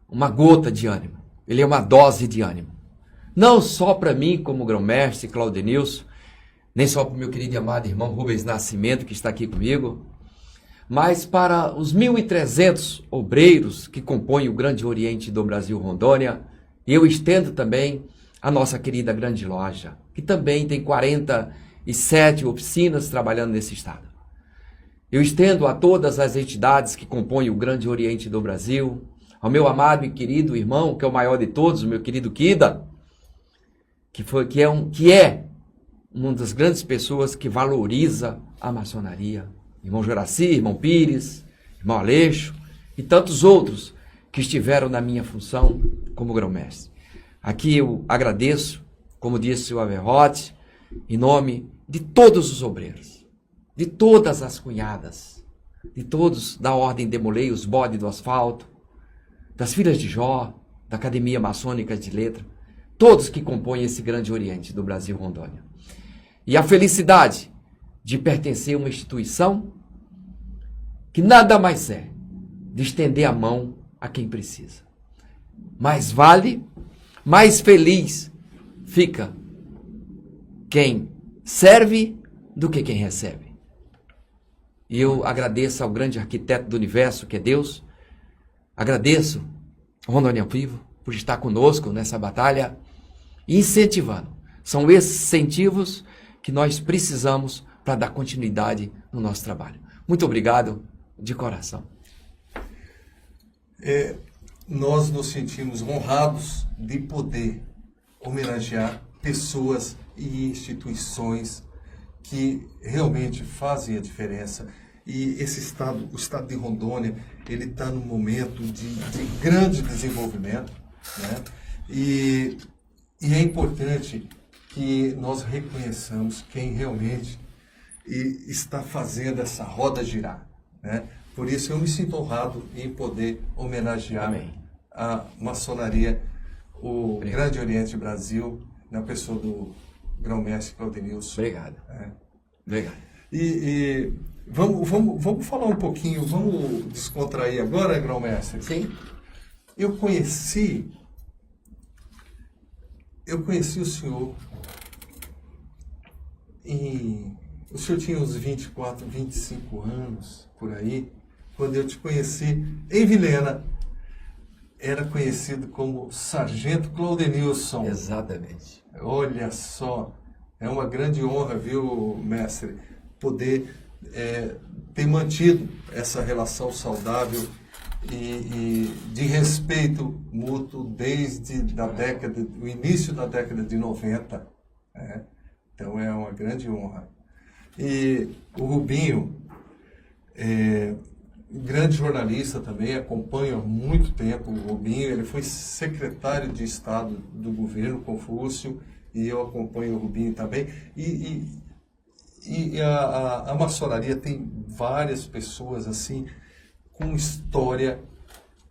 uma gota de ânimo, ele é uma dose de ânimo. Não só para mim, como grão-mestre Claudenilson, nem só para o meu querido e amado irmão Rubens Nascimento, que está aqui comigo, mas para os 1.300 obreiros que compõem o Grande Oriente do Brasil Rondônia. E eu estendo também a nossa querida Grande Loja, que também tem 47 oficinas trabalhando nesse estado. Eu estendo a todas as entidades que compõem o Grande Oriente do Brasil, ao meu amado e querido irmão, que é o maior de todos, o meu querido Kida, que é uma das grandes pessoas que valoriza a maçonaria. Irmão Joraci, irmão Pires, irmão Aleixo e tantos outros que estiveram na minha função como grão-mestre. Aqui eu agradeço, como disse o Averroes, em nome de todos os obreiros, de todas as cunhadas, de todos da Ordem Demolei, os Bode do Asfalto, das Filhas de Jó, da Academia Maçônica de Letra, todos que compõem esse Grande Oriente do Brasil Rondônia. E a felicidade de pertencer a uma instituição que nada mais é de estender a mão a quem precisa. Mais vale, mais feliz fica quem serve do que quem recebe. E eu agradeço ao grande arquiteto do universo, que é Deus. Agradeço ao Rondônia ao Vivo por estar conosco nessa batalha e incentivando. São esses incentivos que nós precisamos para dar continuidade no nosso trabalho. Muito obrigado de coração. Nós nos sentimos honrados de poder homenagear pessoas e instituições que realmente fazem a diferença. E esse estado, o estado de Rondônia, ele está num momento de grande desenvolvimento, né? E é importante que nós reconheçamos quem realmente está fazendo essa roda girar, né? Por isso eu me sinto honrado em poder homenagear a maçonaria, o Grande Oriente Brasil, na pessoa do grão-mestre Claudenilson. Obrigado. Obrigado. E vamos falar um pouquinho, vamos descontrair agora, grão-mestre? Sim. Eu conheci o senhor o senhor tinha uns 24, 25 anos, por aí, quando eu te conheci em Vilhena. Era conhecido como Sargento Claudenilson. Exatamente. Olha só, é uma grande honra, viu, mestre, poder ter mantido essa relação saudável e de respeito mútuo desde o início da década de 90. Né? Então é uma grande honra. E o Rubinho, grande jornalista também, acompanho há muito tempo o Rubinho. Ele foi secretário de Estado do governo Confúcio e eu acompanho o Rubinho também. E a maçonaria tem várias pessoas assim com história.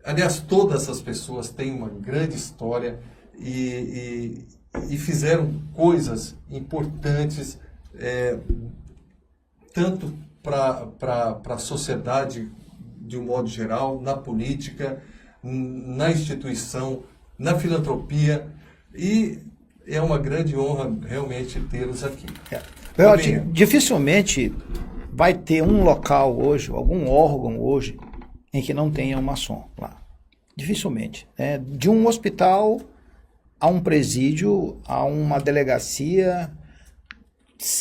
Aliás, todas as pessoas têm uma grande história e fizeram coisas importantes, tanto para a sociedade de um modo geral, na política, na instituição, na filantropia, e é uma grande honra realmente tê-los aqui. Dificilmente vai ter um local hoje, algum órgão hoje, em que não tenha um maçom lá. Dificilmente. De um hospital a um presídio, a uma delegacia,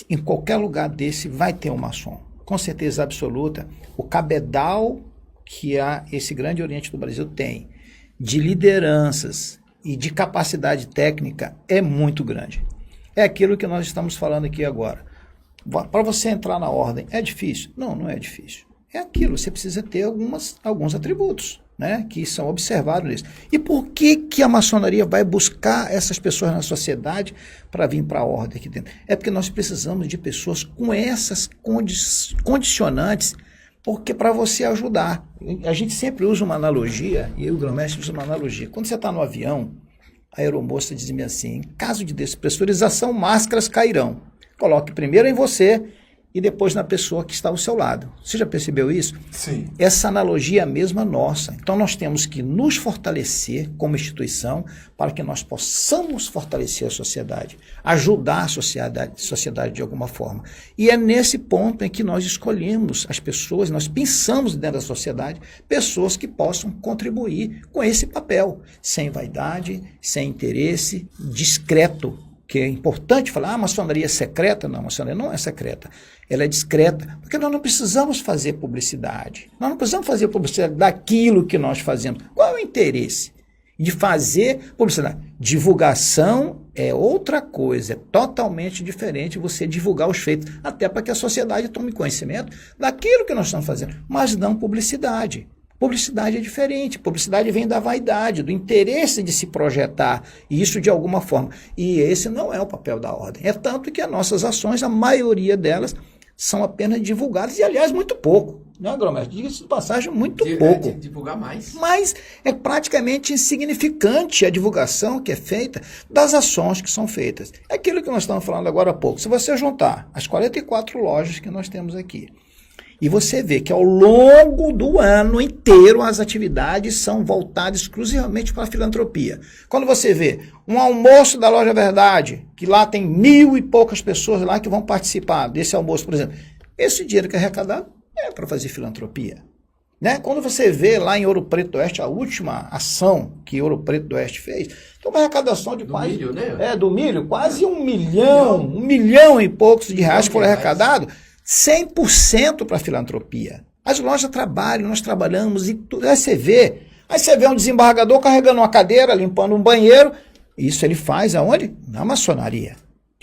em qualquer lugar desse vai ter um maçom. Com certeza absoluta, o cabedal que esse Grande Oriente do Brasil tem de lideranças e de capacidade técnica é muito grande. É aquilo que nós estamos falando aqui agora. Para você entrar na ordem, é difícil? Não, não é difícil. É aquilo, você precisa ter alguns atributos, né, que são observados nisso. E por que a maçonaria vai buscar essas pessoas na sociedade para vir para a ordem aqui dentro? É porque nós precisamos de pessoas com essas condicionantes, porque para você ajudar. A gente sempre usa uma analogia, e eu, o grão-mestre, usa uma analogia. Quando você está no avião, a aeromoça diz-me assim: em caso de despressurização, máscaras cairão. Coloque primeiro em você e depois na pessoa que está ao seu lado. Você já percebeu isso? Sim. Essa analogia é a mesma nossa. Então nós temos que nos fortalecer como instituição para que nós possamos fortalecer a sociedade, ajudar a sociedade de alguma forma. E é nesse ponto em que nós escolhemos as pessoas, nós pensamos dentro da sociedade, pessoas que possam contribuir com esse papel, sem vaidade, sem interesse, discreto. Que é importante falar, a maçonaria é secreta. Não, a maçonaria não é secreta. Ela é discreta, porque nós não precisamos fazer publicidade. Nós não precisamos fazer publicidade daquilo que nós fazemos. Qual é o interesse de fazer publicidade? Divulgação é outra coisa, é totalmente diferente você divulgar os feitos, até para que a sociedade tome conhecimento daquilo que nós estamos fazendo, mas não publicidade. Publicidade é diferente, publicidade vem da vaidade, do interesse de se projetar, e isso de alguma forma. E esse não é o papel da ordem. É tanto que as nossas ações, a maioria delas, são apenas divulgadas, e aliás, muito pouco. Né, grão-mestre? Diga-se de passagem, muito pouco. Divulgar mais. Mas é praticamente insignificante a divulgação que é feita das ações que são feitas. É aquilo que nós estamos falando agora há pouco. Se você juntar as 44 lojas que nós temos aqui, e você vê que ao longo do ano inteiro as atividades são voltadas exclusivamente para a filantropia. Quando você vê um almoço da Loja Verdade, que lá tem 1.000 e poucas pessoas lá que vão participar desse almoço, por exemplo, esse dinheiro que é arrecadado é para fazer filantropia. Né? Quando você vê lá em Ouro Preto do Oeste, a última ação que Ouro Preto do Oeste fez, tem uma arrecadação de quase... milho, né? Do milho, quase 1 milhão e poucos de reais que foram arrecadados. 100% para filantropia. As lojas trabalham, nós trabalhamos, e tudo. Aí você vê um desembargador carregando uma cadeira, limpando um banheiro. Isso ele faz aonde? Na maçonaria.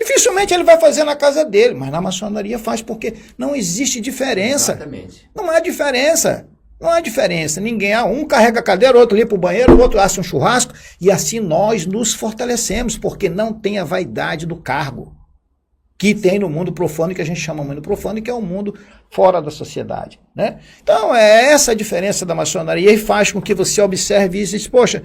Dificilmente ele vai fazer na casa dele, mas na maçonaria faz, porque não existe diferença. Exatamente. Não há diferença. Não há diferença. Ninguém, um carrega a cadeira, o outro limpa o banheiro, o outro assa um churrasco, e assim nós nos fortalecemos, porque não tem a vaidade do cargo que tem no mundo profano, que a gente chama mundo profano, que é o mundo fora da sociedade, né? Então, é essa a diferença da maçonaria, e faz com que você observe isso e diz, poxa,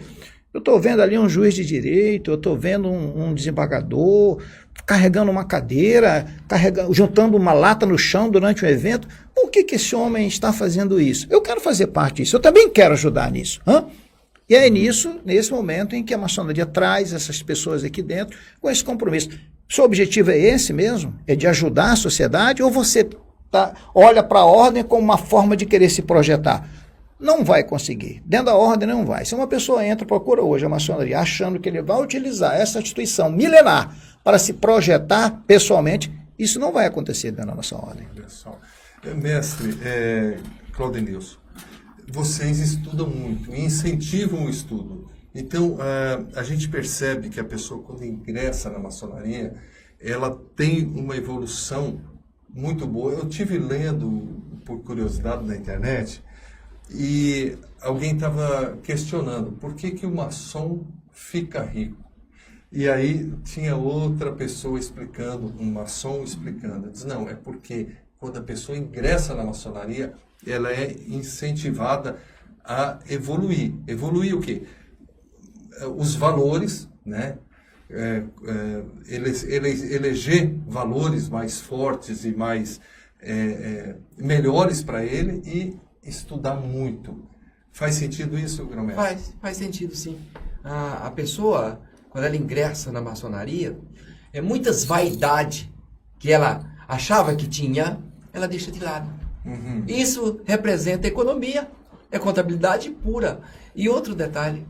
eu estou vendo ali um juiz de direito, eu estou vendo um desembargador carregando uma cadeira, juntando uma lata no chão durante um evento. Por que esse homem está fazendo isso? Eu quero fazer parte disso, eu também quero ajudar nisso. E é nesse momento em que a maçonaria traz essas pessoas aqui dentro com esse compromisso. Seu objetivo é esse mesmo? É de ajudar a sociedade? Ou você olha para a ordem como uma forma de querer se projetar? Não vai conseguir. Dentro da ordem não vai. Se uma pessoa procura hoje a maçonaria achando que ele vai utilizar essa instituição milenar para se projetar pessoalmente, isso não vai acontecer dentro da nossa ordem. Mestre Claudenilson, vocês estudam muito e incentivam o estudo. Então, a gente percebe que a pessoa, quando ingressa na maçonaria, ela tem uma evolução muito boa. Eu tive lendo, por curiosidade, na internet, e alguém estava questionando por que o maçom fica rico. E aí tinha outra pessoa explicando, um maçom explicando. Diz, não, é porque quando a pessoa ingressa na maçonaria, ela é incentivada a evoluir. Evoluir o quê? Os valores, né? Eleger valores mais fortes e mais melhores para ele e estudar muito. Faz sentido isso, Grão-Mestre? Faz sentido, sim. A pessoa, quando ela ingressa na maçonaria, muitas vaidades que ela achava que tinha, ela deixa de lado. Uhum. Isso representa economia, é contabilidade pura. E outro detalhe,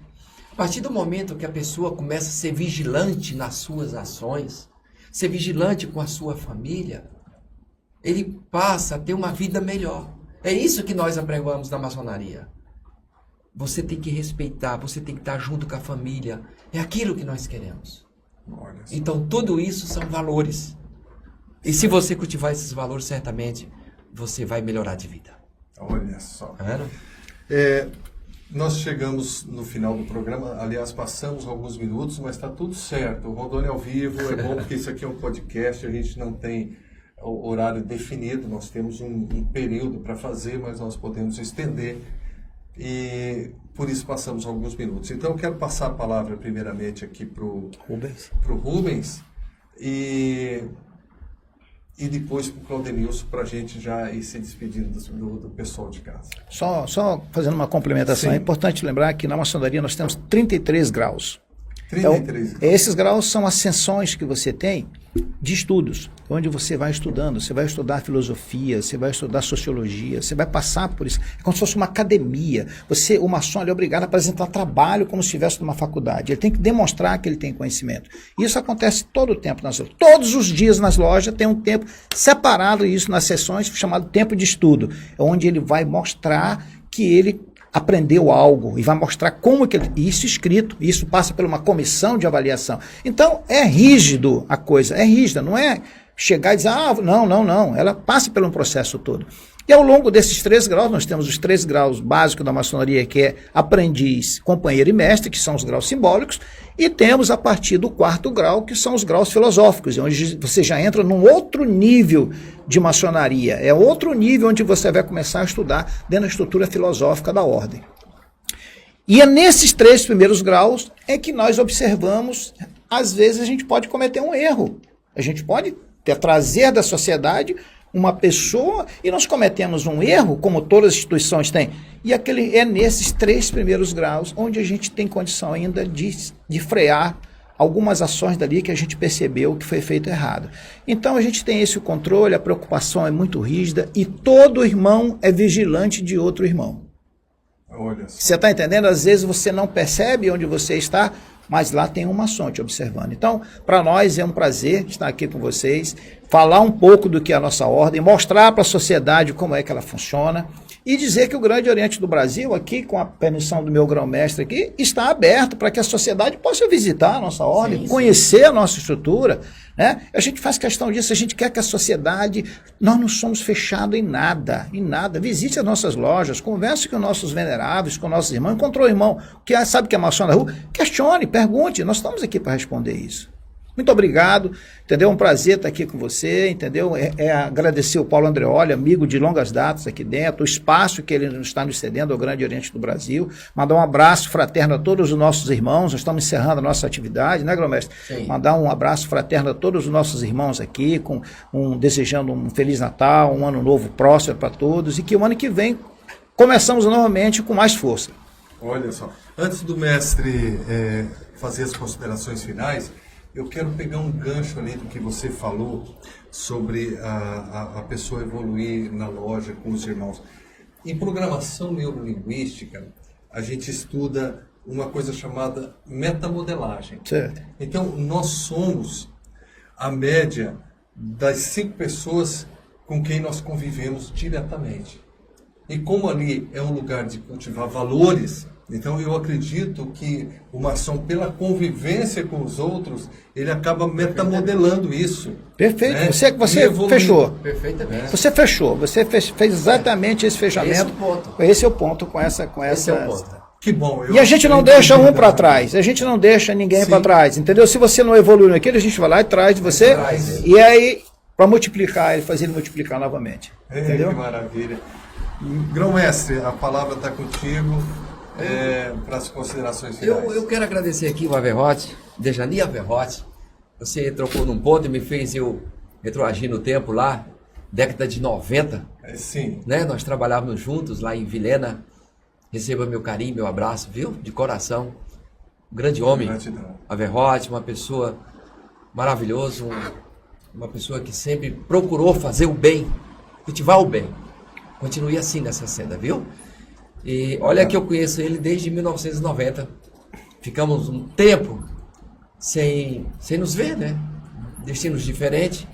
a partir do momento que a pessoa começa a ser vigilante nas suas ações, ser vigilante com a sua família, ele passa a ter uma vida melhor. É isso que nós apregamos na maçonaria. Você tem que respeitar, você tem que estar junto com a família. É aquilo que nós queremos. Então, tudo isso são valores. E se você cultivar esses valores, certamente, você vai melhorar de vida. Olha só. É? Nós chegamos no final do programa, aliás, passamos alguns minutos, mas está tudo certo. O Rondônia ao vivo é bom porque isso aqui é um podcast, a gente não tem o horário definido, nós temos um período para fazer, mas nós podemos estender e por isso passamos alguns minutos. Então eu quero passar a palavra primeiramente aqui para o Rubens e depois para o Claudenilson, para a gente já ir se despedindo do pessoal de casa. Só fazendo uma complementação, Sim. É importante lembrar que na maçonaria nós temos 33 graus. 33 Então, esses graus são ascensões que você tem de estudos, onde você vai estudando, você vai estudar filosofia, você vai estudar sociologia, você vai passar por isso. É como se fosse uma academia. O maçom é obrigado a apresentar trabalho como se estivesse numa faculdade. Ele tem que demonstrar que ele tem conhecimento. Isso acontece todo o tempo nas lojas. Todos os dias nas lojas tem um tempo separado, isso nas sessões, chamado tempo de estudo, onde ele vai mostrar que ele aprendeu algo e vai mostrar como que isso escrito, isso passa por uma comissão de avaliação. Então, é rígido a coisa, é rígida, não é chegar e dizer, não, ela passa por um processo todo. E ao longo desses 3 graus, nós temos os 3 graus básicos da maçonaria, que é aprendiz, companheiro e mestre, que são os graus simbólicos, e temos a partir do 4º grau, que são os graus filosóficos, onde você já entra num outro nível de maçonaria, é outro nível onde você vai começar a estudar dentro da estrutura filosófica da ordem. E é nesses 3 primeiros graus é que nós observamos, às vezes a gente pode cometer um erro, a gente pode trazer da sociedade uma pessoa e nós cometemos um erro, como todas as instituições têm, e é nesses 3 primeiros graus onde a gente tem condição ainda de frear algumas ações dali que a gente percebeu que foi feito errado. Então a gente tem esse controle, a preocupação é muito rígida e todo irmão é vigilante de outro irmão. Olha só. Você está entendendo? Às vezes você não percebe onde você está, mas lá tem um maçom te observando. Então, para nós é um prazer estar aqui com vocês, falar um pouco do que é a nossa ordem, mostrar para a sociedade como é que ela funciona e dizer que o Grande Oriente do Brasil, aqui com a permissão do meu grão-mestre aqui, está aberto para que a sociedade possa visitar a nossa ordem, Sim, conhecer a nossa estrutura, né? A gente faz questão disso, a gente quer que a sociedade, nós não somos fechados em nada, visite as nossas lojas, converse com nossos veneráveis, com nossos irmãos, encontrou o irmão que sabe que é maçom na rua, questione, pergunte, nós estamos aqui para responder isso. Muito obrigado, entendeu? Um prazer estar aqui com você, entendeu? Agradecer o Paulo Andreoli, amigo de longas datas aqui dentro, o espaço que ele está nos cedendo ao Grande Oriente do Brasil. Mandar um abraço fraterno a todos os nossos irmãos, nós estamos encerrando a nossa atividade, né, grão-mestre? Sim. Mandar um abraço fraterno a todos os nossos irmãos aqui, desejando um Feliz Natal, um ano novo próspero para todos, e que o ano que vem começamos novamente com mais força. Olha só, antes do mestre fazer as considerações finais, eu quero pegar um gancho ali do que você falou sobre a pessoa evoluir na loja com os irmãos. Em programação neurolinguística, a gente estuda uma coisa chamada metamodelagem. Certo. Então, nós somos a média das 5 pessoas com quem nós convivemos diretamente. E como ali é um lugar de cultivar valores, então eu acredito que o maçom, pela convivência com os outros, ele acaba metamodelando isso. Perfeito, né? você fechou. Perfeitamente. Você fechou, você fez exatamente esse fechamento. Esse é o ponto. Esse é o ponto com essa. Esse é o ponto. Que bom. E a gente não deixa um para trás, a gente não deixa ninguém para trás, entendeu? Se você não evoluiu naquilo, a gente vai lá e traz de você, e aí, para multiplicar, fazer ele multiplicar novamente. Entendeu? Que maravilha. Grão-mestre, a palavra está contigo para as considerações finais. Eu quero agradecer aqui o Averrote, Dejani Averrote. Você trocou num ponto e me fez eu retroagir no tempo lá, década de 90. Sim. Né? Nós trabalhávamos juntos lá em Vilhena. Receba meu carinho, meu abraço, viu? De coração. Um grande homem. Gratidão. Averrote, uma pessoa maravilhosa, uma pessoa que sempre procurou fazer o bem, cultivar o bem. Continue assim nessa senda, viu? E olha que eu conheço ele desde 1990. Ficamos um tempo sem nos ver, né? Destinos diferentes,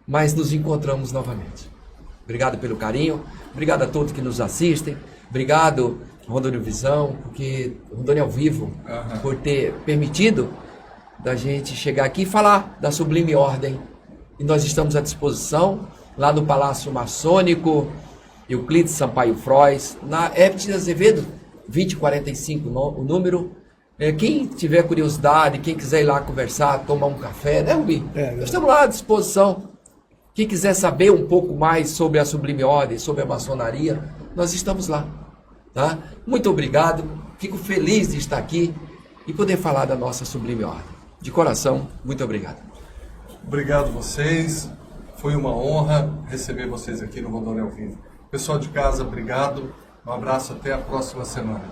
mas nos encontramos novamente. Obrigado pelo carinho, obrigado a todos que nos assistem, obrigado Rondônia Visão, porque Rondônia ao Vivo, por ter permitido da gente chegar aqui e falar da Sublime Ordem. E nós estamos à disposição lá no Palácio Maçônico Euclides Sampaio Frois, na Eptes Azevedo, 2045 o número. Quem tiver curiosidade, quem quiser ir lá conversar, tomar um café, né, Rubi? Nós estamos lá à disposição. Quem quiser saber um pouco mais sobre a Sublime Ordem, sobre a maçonaria, nós estamos lá. Tá? Muito obrigado, fico feliz de estar aqui e poder falar da nossa Sublime Ordem. De coração, muito obrigado. Obrigado vocês, foi uma honra receber vocês aqui no Rondônia ao Vivo. Pessoal de casa, obrigado, um abraço, até a próxima semana.